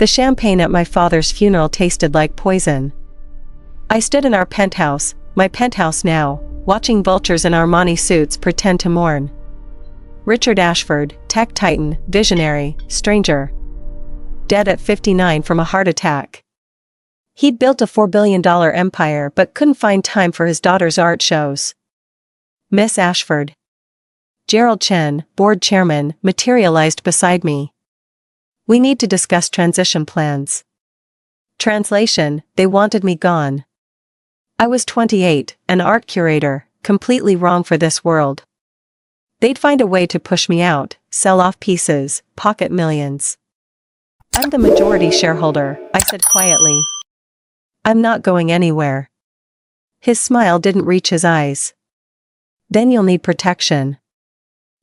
The champagne at my father's funeral tasted like poison. I stood in our penthouse, my penthouse now, watching vultures in Armani suits pretend to mourn. Richard Ashford, tech titan, visionary, stranger. Dead at 59 from a heart attack. He'd built a $4 billion empire but couldn't find time for his daughter's art shows. Miss Ashford. Gerald Chen, board chairman, materialized beside me. We need to discuss transition plans. Translation, they wanted me gone. I was 28, an art curator, completely wrong for this world. They'd find a way to push me out, sell off pieces, pocket millions. I'm the majority shareholder, I said quietly. I'm not going anywhere. His smile didn't reach his eyes. Then you'll need protection.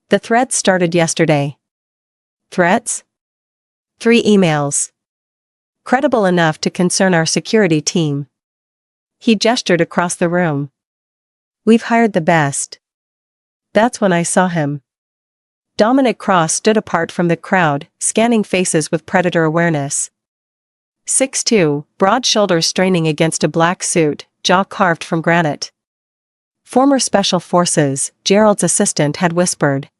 The threats started yesterday. Threats? 3 emails. Credible enough to concern our security team. He gestured across the room. We've hired the best. That's when I saw him. Dominic Cross stood apart from the crowd, scanning faces with predator awareness. 6'2", broad shoulders straining against a black suit, jaw carved from granite. Former Special Forces, Gerald's assistant had whispered.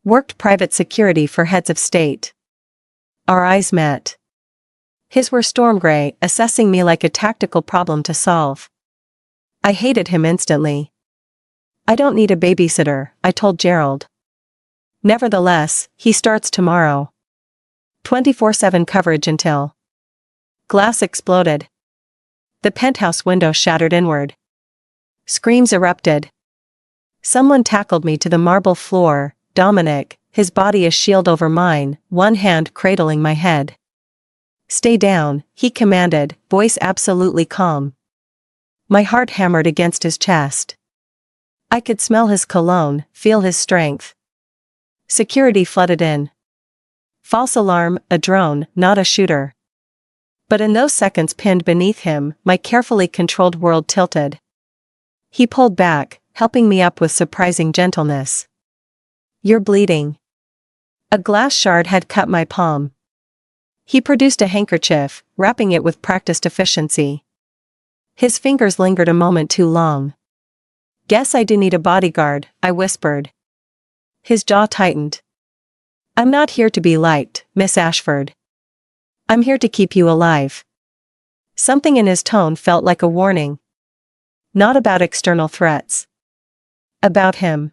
Worked private security for heads of state. Our eyes met. His were storm gray, assessing me like a tactical problem to solve. I hated him instantly. I don't need a babysitter, I told Gerald. Nevertheless, he starts tomorrow. 24/7 coverage until. Glass exploded. The penthouse window shattered inward. Screams erupted. Someone tackled me to the marble floor, Dominic, his body a shield over mine, one hand cradling my head. Stay down, he commanded, voice absolutely calm. My heart hammered against his chest. I could smell his cologne, feel his strength. Security flooded in. False alarm, a drone, not a shooter. But in those seconds pinned beneath him, my carefully controlled world tilted. He pulled back, helping me up with surprising gentleness. You're bleeding. A glass shard had cut my palm. He produced a handkerchief, wrapping it with practiced efficiency. His fingers lingered a moment too long. Guess I do need a bodyguard, I whispered. His jaw tightened. I'm not here to be liked, Miss Ashford. I'm here to keep you alive. Something in his tone felt like a warning. Not about external threats. About him.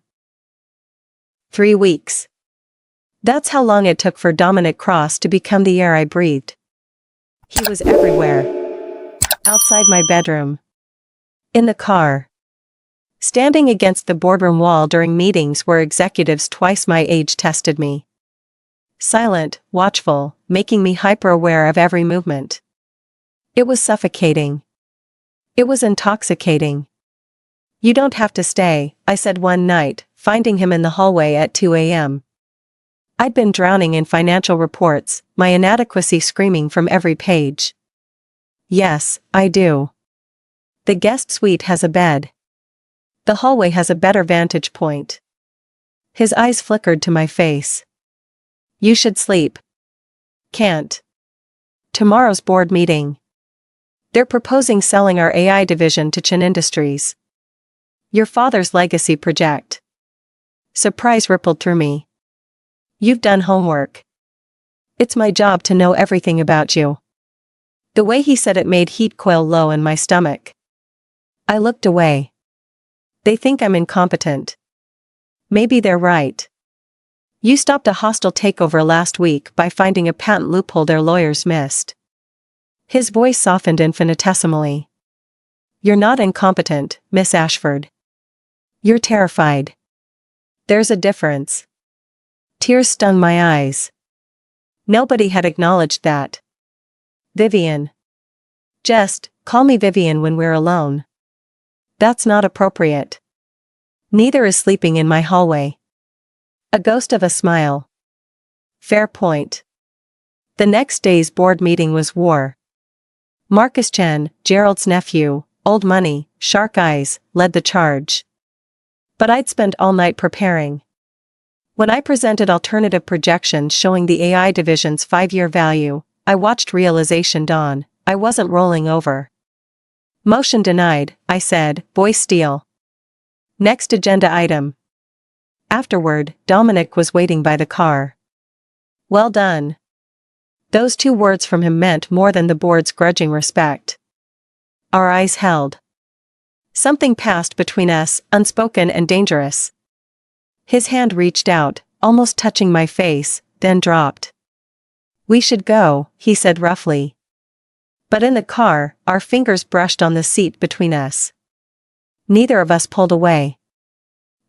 3 weeks. That's how long it took for Dominic Cross to become the air I breathed. He was everywhere. Outside my bedroom. In the car. Standing against the boardroom wall during meetings where executives twice my age tested me. Silent, watchful, making me hyper-aware of every movement. It was suffocating. It was intoxicating. You don't have to stay, I said one night, finding him in the hallway at 2 a.m. I'd been drowning in financial reports, my inadequacy screaming from every page. Yes, I do. The guest suite has a bed. The hallway has a better vantage point. His eyes flickered to my face. You should sleep. Can't. Tomorrow's board meeting. They're proposing selling our AI division to Chen Industries. Your father's legacy project. Surprise rippled through me. You've done homework. It's my job to know everything about you. The way he said it made heat coil low in my stomach. I looked away. They think I'm incompetent. Maybe they're right. You stopped a hostile takeover last week by finding a patent loophole their lawyers missed. His voice softened infinitesimally. You're not incompetent, Miss Ashford. You're terrified. There's a difference. Tears stung my eyes. Nobody had acknowledged that. Vivienne. Just, call me Vivienne when we're alone. That's not appropriate. Neither is sleeping in my hallway. A ghost of a smile. Fair point. The next day's board meeting was war. Marcus Chen, Gerald's nephew, old money, shark eyes, led the charge. But I'd spent all night preparing. When I presented alternative projections showing the AI division's 5-year value, I watched realization dawn. I wasn't rolling over. Motion denied, I said, voice steel. Next agenda item. Afterward, Dominic was waiting by the car. Well done. Those 2 words from him meant more than the board's grudging respect. Our eyes held. Something passed between us, unspoken and dangerous. His hand reached out, almost touching my face, then dropped. We should go, he said roughly. But in the car, our fingers brushed on the seat between us. Neither of us pulled away.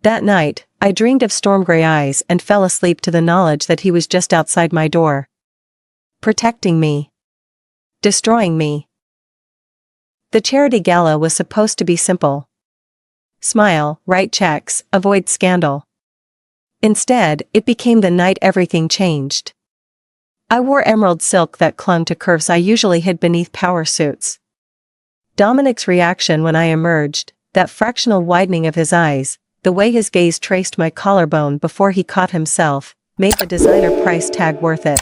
That night, I dreamed of storm-gray eyes and fell asleep to the knowledge that he was just outside my door. Protecting me. Destroying me. The charity gala was supposed to be simple. Smile, write checks, avoid scandal. Instead, it became the night everything changed. I wore emerald silk that clung to curves I usually hid beneath power suits. Dominic's reaction when I emerged, that fractional widening of his eyes, the way his gaze traced my collarbone before he caught himself, made the designer price tag worth it.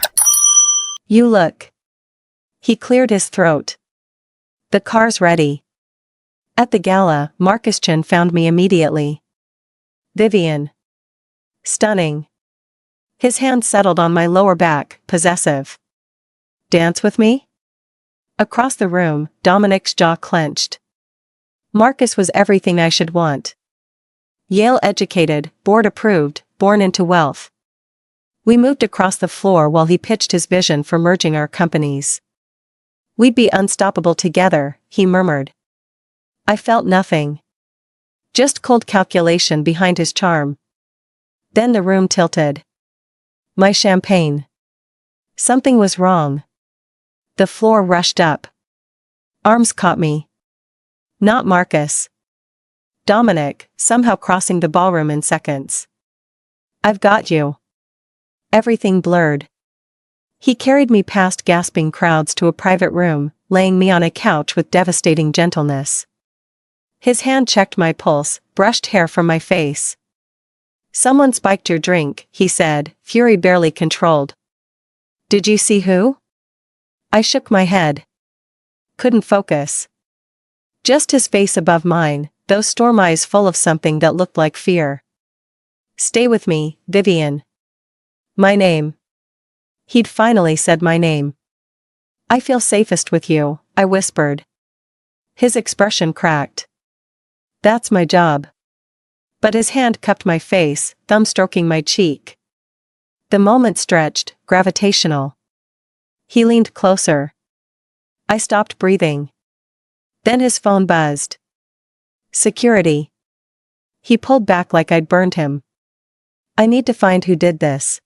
You look. He cleared his throat. The car's ready. At the gala, Marcus Chin found me immediately. Vivienne. Stunning. His hand settled on my lower back, possessive. Dance with me? Across the room, Dominic's jaw clenched. Marcus was everything I should want. Yale-educated, board-approved, born into wealth. We moved across the floor while he pitched his vision for merging our companies. We'd be unstoppable together, he murmured. I felt nothing. Just cold calculation behind his charm. Then the room tilted. My champagne. Something was wrong. The floor rushed up. Arms caught me. Not Marcus. Dominic, somehow crossing the ballroom in seconds. I've got you. Everything blurred. He carried me past gasping crowds to a private room, laying me on a couch with devastating gentleness. His hand checked my pulse, brushed hair from my face. Someone spiked your drink, he said, fury barely controlled. Did you see who? I shook my head. Couldn't focus. Just his face above mine, those storm eyes full of something that looked like fear. Stay with me, Vivienne. My name. He'd finally said my name. I feel safest with you, I whispered. His expression cracked. That's my job. But his hand cupped my face, thumb stroking my cheek. The moment stretched, gravitational. He leaned closer. I stopped breathing. Then his phone buzzed. Security. He pulled back like I'd burned him. I need to find who did this.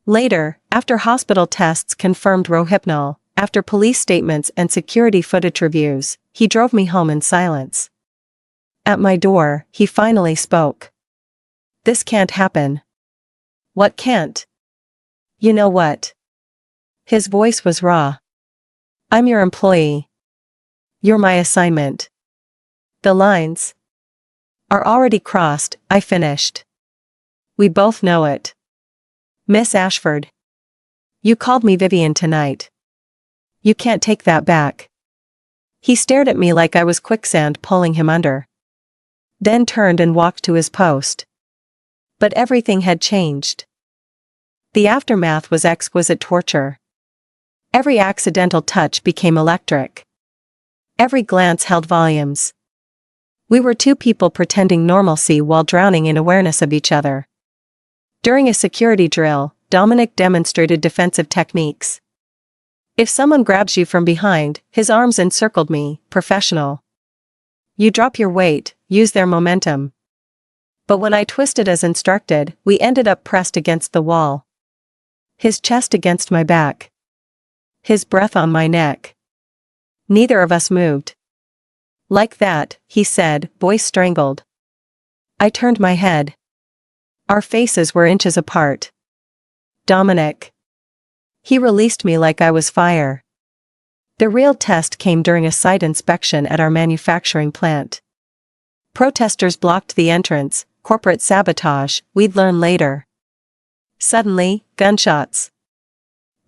Later, after hospital tests confirmed Rohypnol, after police statements and security footage reviews, he drove me home in silence. At my door, he finally spoke. This can't happen. What can't? You know what? His voice was raw. I'm your employee. You're my assignment. The lines are already crossed, I finished. We both know it. Miss Ashford. You called me Vivienne tonight. You can't take that back. He stared at me like I was quicksand pulling him under. Then turned and walked to his post. But everything had changed. The aftermath was exquisite torture. Every accidental touch became electric. Every glance held volumes. We were 2 people pretending normalcy while drowning in awareness of each other. During a security drill, Dominic demonstrated defensive techniques. If someone grabs you from behind, his arms encircled me, professional. You drop your weight, use their momentum. But when I twisted as instructed, we ended up pressed against the wall. His chest against my back. His breath on my neck. Neither of us moved. Like that, he said, voice strangled. I turned my head. Our faces were inches apart. Dominic. He released me like I was fire. The real test came during a site inspection at our manufacturing plant. Protesters blocked the entrance, corporate sabotage, we'd learn later. Suddenly, gunshots.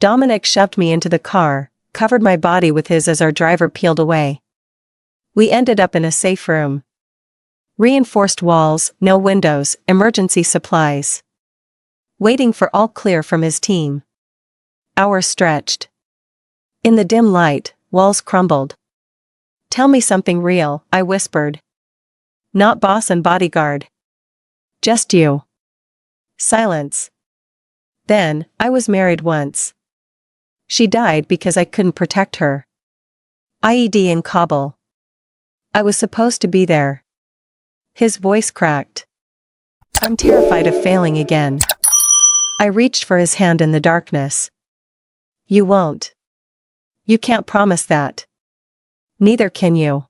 Dominic shoved me into the car, covered my body with his as our driver peeled away. We ended up in a safe room. Reinforced walls, no windows, emergency supplies. Waiting for all clear from his team. Hours stretched. In the dim light, walls crumbled. "Tell me something real," I whispered. "Not boss and bodyguard. Just you." Silence. "Then, I was married once. She died because I couldn't protect her. IED in Kabul. I was supposed to be there." His voice cracked. "I'm terrified of failing again." I reached for his hand in the darkness. "You won't. You can't promise that. Neither can you.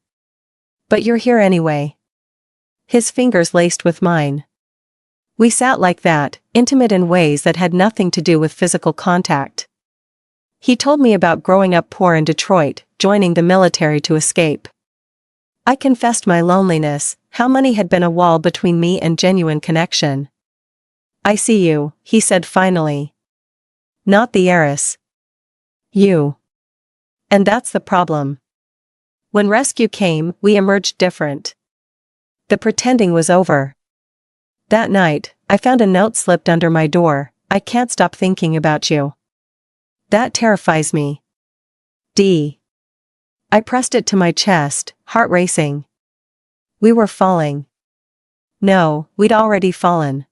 But you're here anyway." His fingers laced with mine. We sat like that, intimate in ways that had nothing to do with physical contact. He told me about growing up poor in Detroit, joining the military to escape. I confessed my loneliness, how money had been a wall between me and genuine connection. "I see you," he said finally. "Not the heiress. You. And that's the problem. When rescue came, we emerged different. The pretending was over. That night, I found a note slipped under my door. "I can't stop thinking about you. That terrifies me. D." I pressed it to my chest, heart racing. We were falling. No, we'd already fallen.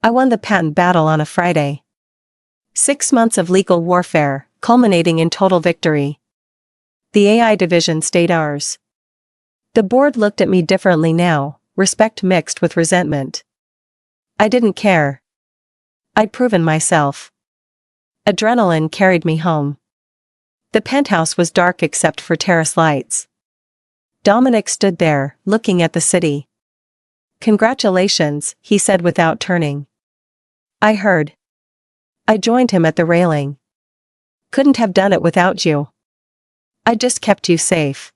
I won the patent battle on a Friday. 6 months of legal warfare, culminating in total victory. The AI division stayed ours. The board looked at me differently now, respect mixed with resentment. I didn't care. I'd proven myself. Adrenaline carried me home. The penthouse was dark except for terrace lights. Dominic stood there, looking at the city. "Congratulations," he said without turning. I heard. I joined him at the railing. "Couldn't have done it without you. I just kept you safe.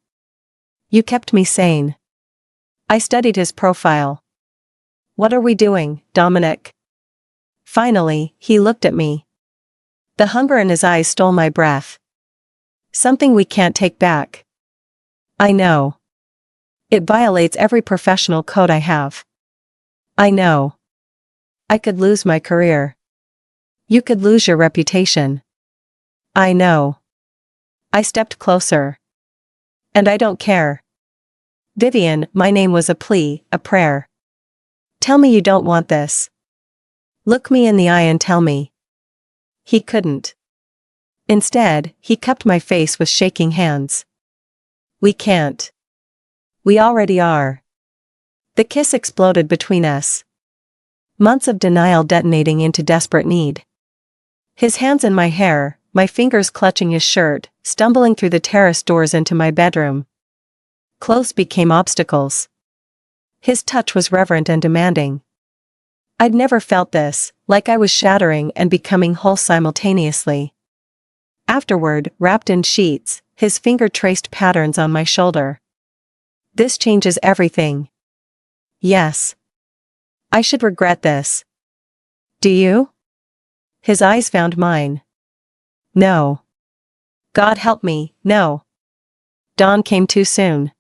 You kept me sane." I studied his profile. "What are we doing, Dominic?" Finally, he looked at me. The hunger in his eyes stole my breath. "Something we can't take back." "I know. It violates every professional code I have." "I know. I could lose my career. You could lose your reputation." "I know." I stepped closer. "And I don't care. Vivienne," my name was a plea, a prayer. "Tell me you don't want this. Look me in the eye and tell me." He couldn't. Instead, he cupped my face with shaking hands. "We can't. We already are." The kiss exploded between us. Months of denial detonating into desperate need. His hands in my hair, my fingers clutching his shirt, stumbling through the terrace doors into my bedroom. Clothes became obstacles. His touch was reverent and demanding. I'd never felt this, like I was shattering and becoming whole simultaneously. Afterward, wrapped in sheets, his finger traced patterns on my shoulder. "This changes everything." Yes. I should regret this. Do you? His eyes found mine. No. God help me, no. Dawn came too soon.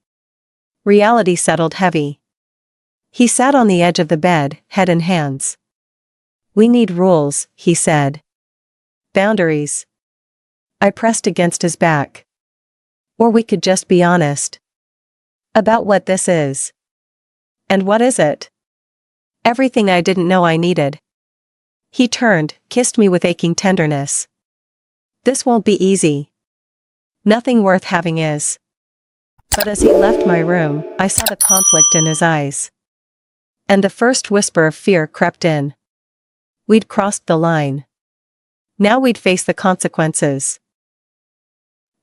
Reality settled heavy. He sat on the edge of the bed, head in hands. "We need rules," he said. "Boundaries." I pressed against his back. "Or we could just be honest. About what this is." "And what is it?" "Everything I didn't know I needed." He turned, kissed me with aching tenderness. "This won't be easy. Nothing worth having is." But as he left my room, I saw the conflict in his eyes. And the first whisper of fear crept in. We'd crossed the line. Now we'd face the consequences.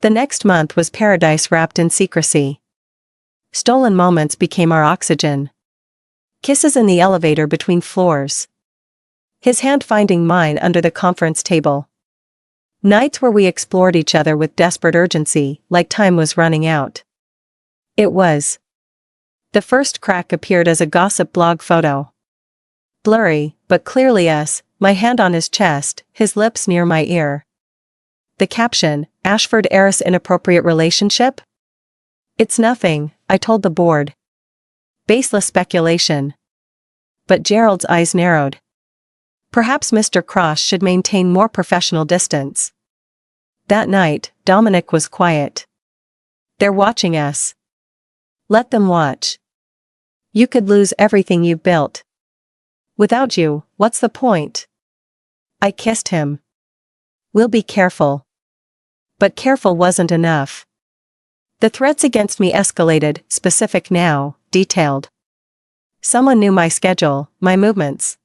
The next month was paradise wrapped in secrecy. Stolen moments became our oxygen. Kisses in the elevator between floors. His hand finding mine under the conference table. Nights where we explored each other with desperate urgency, like time was running out. It was. The first crack appeared as a gossip blog photo. Blurry, but clearly us, my hand on his chest, his lips near my ear. The caption, Ashford heiress inappropriate relationship? It's nothing, I told the board. Baseless speculation. But Gerald's eyes narrowed. Perhaps Mr. Cross should maintain more professional distance. That night, Dominic was quiet. They're watching us. Let them watch. You could lose everything you've built. Without you, what's the point? I kissed him. We'll be careful. But careful wasn't enough. The threats against me escalated, specific now, detailed. Someone knew my schedule, my movements.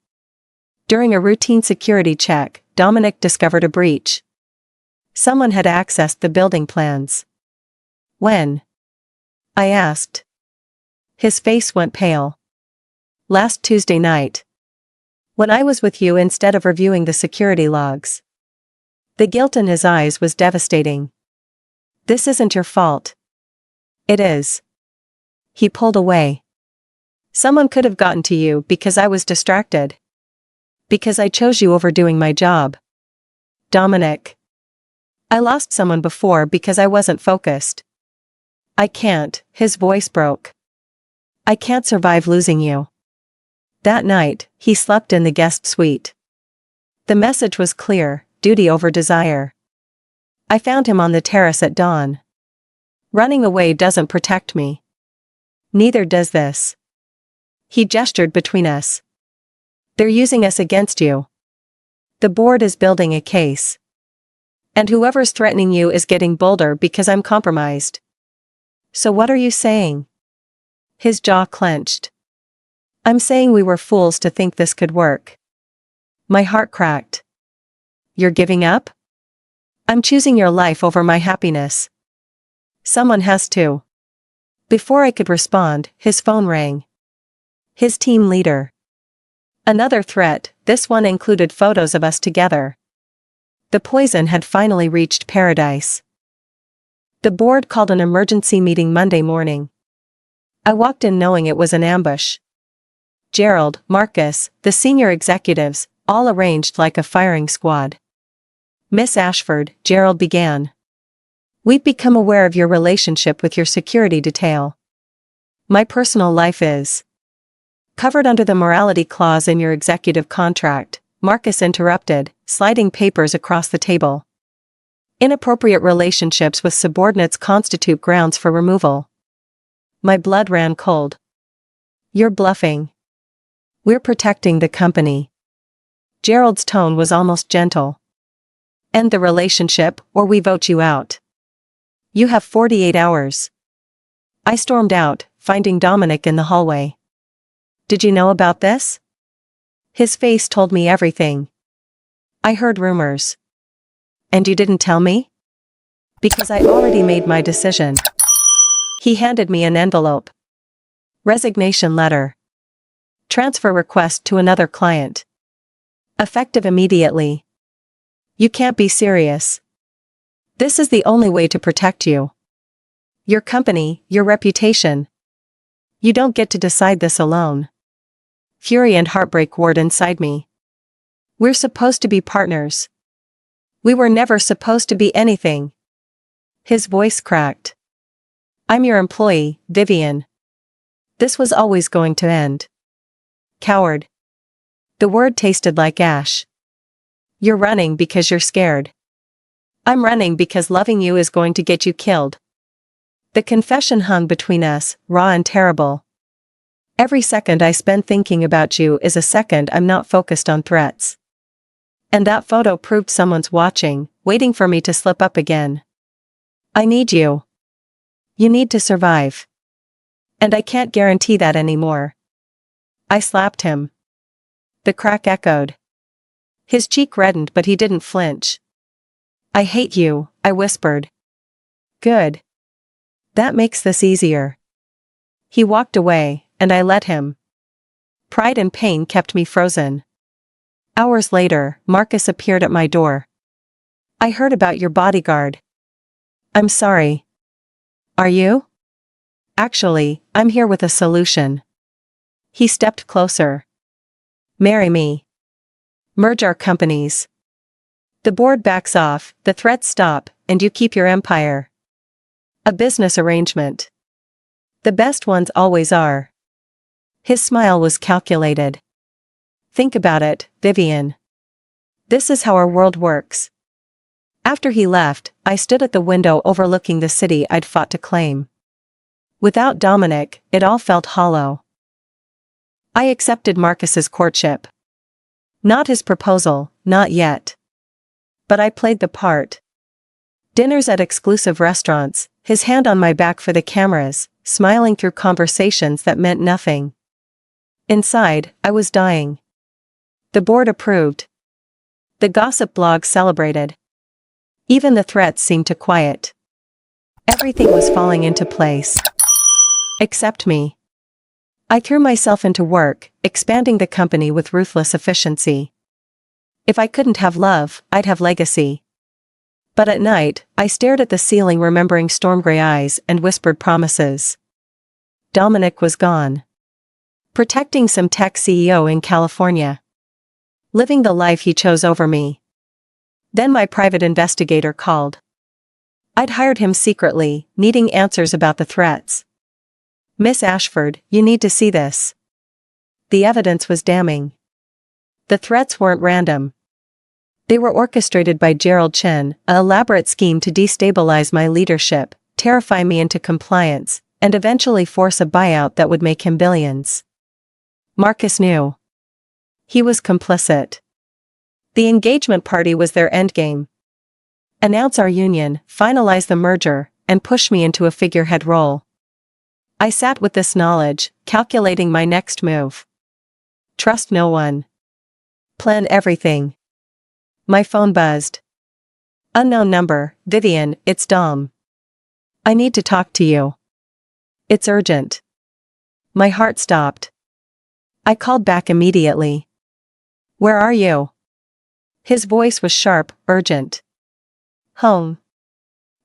During a routine security check, Dominic discovered a breach. Someone had accessed the building plans. When? I asked. His face went pale. Last Tuesday night. When I was with you instead of reviewing the security logs. The guilt in his eyes was devastating. This isn't your fault. It is. He pulled away. Someone could have gotten to you because I was distracted. Because I chose you over doing my job. Dominic. I lost someone before because I wasn't focused. I can't, his voice broke. I can't survive losing you. That night, he slept in the guest suite. The message was clear, duty over desire. I found him on the terrace at dawn. Running away doesn't protect me. Neither does this. He gestured between us. They're using us against you. The board is building a case. And whoever's threatening you is getting bolder because I'm compromised. So what are you saying? His jaw clenched. I'm saying we were fools to think this could work. My heart cracked. You're giving up? I'm choosing your life over my happiness. Someone has to. Before I could respond, his phone rang. His team leader. Another threat, this one included photos of us together. The poison had finally reached paradise. The board called an emergency meeting Monday morning. I walked in knowing it was an ambush. Gerald, Marcus, the senior executives, all arranged like a firing squad. Miss Ashford, Gerald began. We've become aware of your relationship with your security detail. My personal life is covered under the morality clause in your executive contract, Marcus interrupted, sliding papers across the table. Inappropriate relationships with subordinates constitute grounds for removal. My blood ran cold. You're bluffing. We're protecting the company. Gerald's tone was almost gentle. End the relationship, or we vote you out. You have 48 hours. I stormed out, finding Dominic in the hallway. Did you know about this? His face told me everything. I heard rumors. And you didn't tell me? Because I already made my decision. He handed me an envelope. Resignation letter. Transfer request to another client. Effective immediately. You can't be serious. This is the only way to protect you. Your company, your reputation. You don't get to decide this alone. Fury and heartbreak warred inside me. We're supposed to be partners. We were never supposed to be anything. His voice cracked. I'm your employee, Vivienne. This was always going to end. Coward. The word tasted like ash. You're running because you're scared. I'm running because loving you is going to get you killed. The confession hung between us, raw and terrible. Every second I spend thinking about you is a second I'm not focused on threats. And that photo proved someone's watching, waiting for me to slip up again. I need you. You need to survive. And I can't guarantee that anymore. I slapped him. The crack echoed. His cheek reddened but he didn't flinch. I hate you, I whispered. Good. That makes this easier. He walked away, and I let him. Pride and pain kept me frozen. Hours later, Marcus appeared at my door. I heard about your bodyguard. I'm sorry. Are you? Actually, I'm here with a solution. He stepped closer. Marry me. Merge our companies. The board backs off, the threats stop, and you keep your empire. A business arrangement. The best ones always are. His smile was calculated. Think about it, Vivienne. This is how our world works. After he left, I stood at the window overlooking the city I'd fought to claim. Without Dominic, it all felt hollow. I accepted Marcus's courtship. Not his proposal, not yet. But I played the part. Dinners at exclusive restaurants, his hand on my back for the cameras, smiling through conversations that meant nothing. Inside, I was dying. The board approved. The gossip blog celebrated. Even the threats seemed to quiet. Everything was falling into place. Except me. I threw myself into work, expanding the company with ruthless efficiency. If I couldn't have love, I'd have legacy. But at night, I stared at the ceiling remembering storm-gray eyes and whispered promises. Dominic was gone. Protecting some tech CEO in California. Living the life he chose over me. Then my private investigator called. I'd hired him secretly, needing answers about the threats. Miss Ashford, you need to see this. The evidence was damning. The threats weren't random. They were orchestrated by Gerald Chen, an elaborate scheme to destabilize my leadership, terrify me into compliance, and eventually force a buyout that would make him billions. Marcus knew. He was complicit. The engagement party was their endgame. Announce our union, finalize the merger, and push me into a figurehead role. I sat with this knowledge, calculating my next move. Trust no one. Plan everything. My phone buzzed. Unknown number, Vivienne, it's Dom. I need to talk to you. It's urgent. My heart stopped. I called back immediately. Where are you? His voice was sharp, urgent. Home.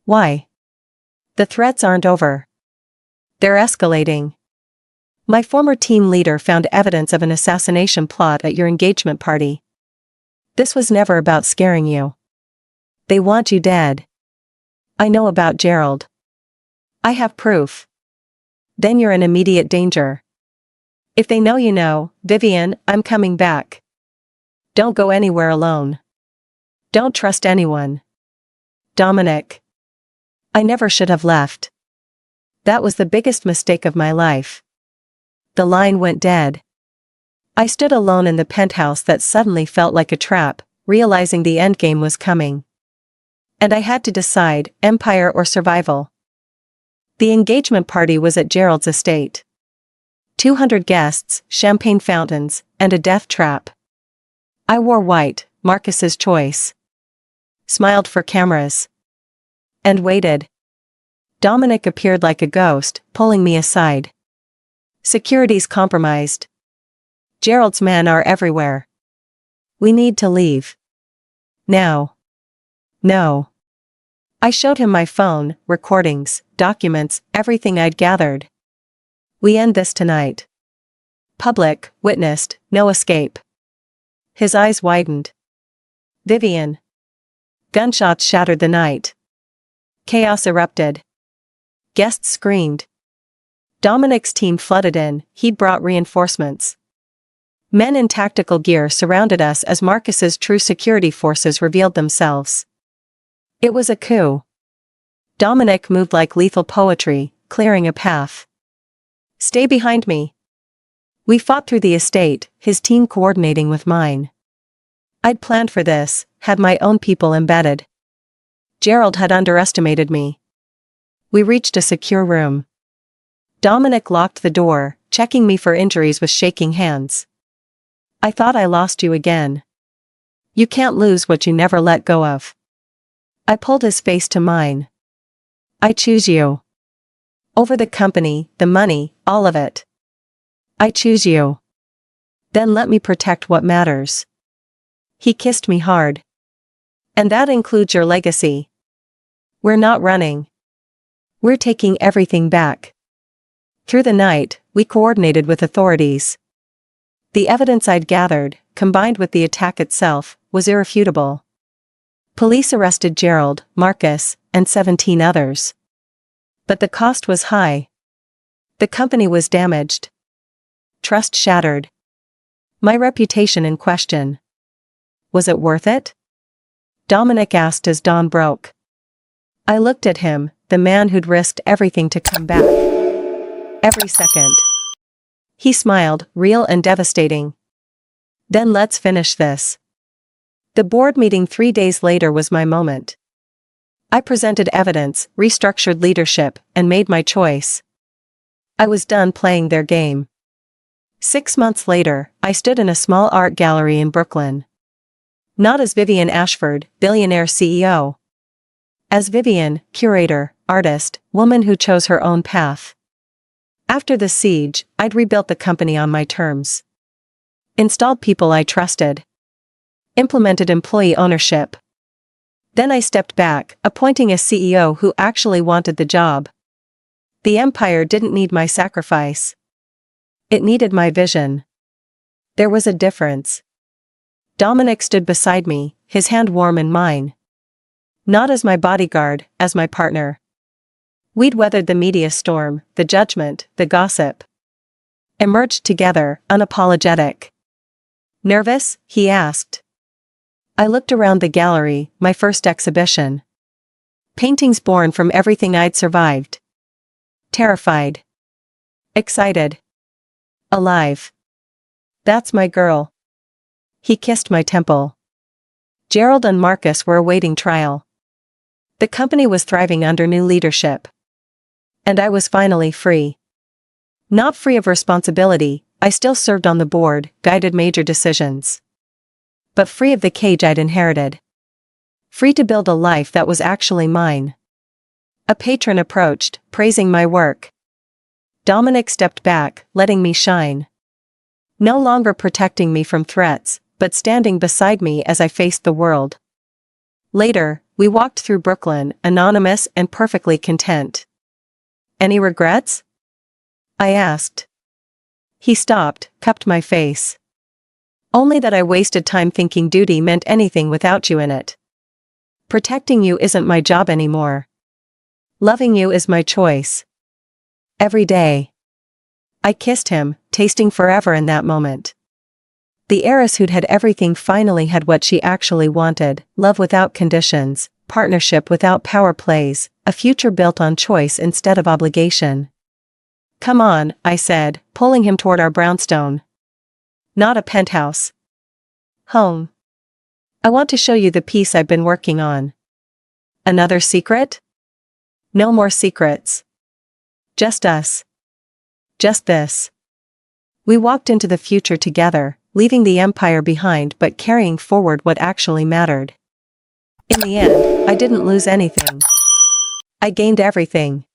Why? The threats aren't over. They're escalating. My former team leader found evidence of an assassination plot at your engagement party. This was never about scaring you. They want you dead. I know about Gerald. I have proof. Then you're in immediate danger. If they know you know, Vivienne, I'm coming back. Don't go anywhere alone. Don't trust anyone. Dominic. I never should have left. That was the biggest mistake of my life. The line went dead. I stood alone in the penthouse that suddenly felt like a trap, realizing the endgame was coming. And I had to decide, empire or survival. The engagement party was at Gerald's estate. 200 guests, champagne fountains, and a death trap. I wore white, Marcus's choice. Smiled for cameras. And waited. Dominic appeared like a ghost, pulling me aside. Security's compromised. Gerald's men are everywhere. We need to leave. Now. No. I showed him my phone, recordings, documents, everything I'd gathered. We end this tonight. Public, witnessed, no escape. His eyes widened. Vivienne. Gunshots shattered the night. Chaos erupted. Guests screamed. Dominic's team flooded in, he'd brought reinforcements. Men in tactical gear surrounded us as Marcus's true security forces revealed themselves. It was a coup. Dominic moved like lethal poetry, clearing a path. Stay behind me. We fought through the estate, his team coordinating with mine. I'd planned for this, had my own people embedded. Gerald had underestimated me. We reached a secure room. Dominic locked the door, checking me for injuries with shaking hands. I thought I lost you again. You can't lose what you never let go of. I pulled his face to mine. I choose you. Over the company, the money, all of it. I choose you. Then let me protect what matters. He kissed me hard. And that includes your legacy. We're not running. We're taking everything back. Through the night, we coordinated with authorities. The evidence I'd gathered, combined with the attack itself, was irrefutable. Police arrested Gerald, Marcus, and 17 others. But the cost was high. The company was damaged. Trust shattered. My reputation in question. Was it worth it? Dominic asked as dawn broke. I looked at him, the man who'd risked everything to come back. Every second. He smiled, real and devastating. Then let's finish this. The board meeting 3 days later was my moment. I presented evidence, restructured leadership, and made my choice. I was done playing their game. 6 months later, I stood in a small art gallery in Brooklyn. Not as Vivienne Ashford, billionaire CEO. As Vivienne, curator, artist, woman who chose her own path. After the siege, I'd rebuilt the company on my terms. Installed people I trusted. Implemented employee ownership. Then I stepped back, appointing a CEO who actually wanted the job. The empire didn't need my sacrifice. It needed my vision. There was a difference. Dominic stood beside me, his hand warm in mine. Not as my bodyguard, as my partner. We'd weathered the media storm, the judgment, the gossip. Emerged together, unapologetic. Nervous? He asked. I looked around the gallery, my first exhibition. Paintings born from everything I'd survived. Terrified. Excited. Alive. That's my girl. He kissed my temple. Gerald and Marcus were awaiting trial. The company was thriving under new leadership. And I was finally free. Not free of responsibility, I still served on the board, guided major decisions. But free of the cage I'd inherited. Free to build a life that was actually mine. A patron approached, praising my work. Dominic stepped back, letting me shine. No longer protecting me from threats, but standing beside me as I faced the world. Later, we walked through Brooklyn, anonymous and perfectly content. Any regrets? I asked. He stopped, cupped my face. Only that I wasted time thinking duty meant anything without you in it. Protecting you isn't my job anymore. Loving you is my choice. Every day. I kissed him, tasting forever in that moment. The heiress who'd had everything finally had what she actually wanted, love without conditions, partnership without power plays, a future built on choice instead of obligation. Come on, I said, pulling him toward our brownstone. Not a penthouse. Home. I want to show you the piece I've been working on. Another secret? No more secrets. Just us. Just this. We walked into the future together, leaving the empire behind but carrying forward what actually mattered. In the end, I didn't lose anything. I gained everything.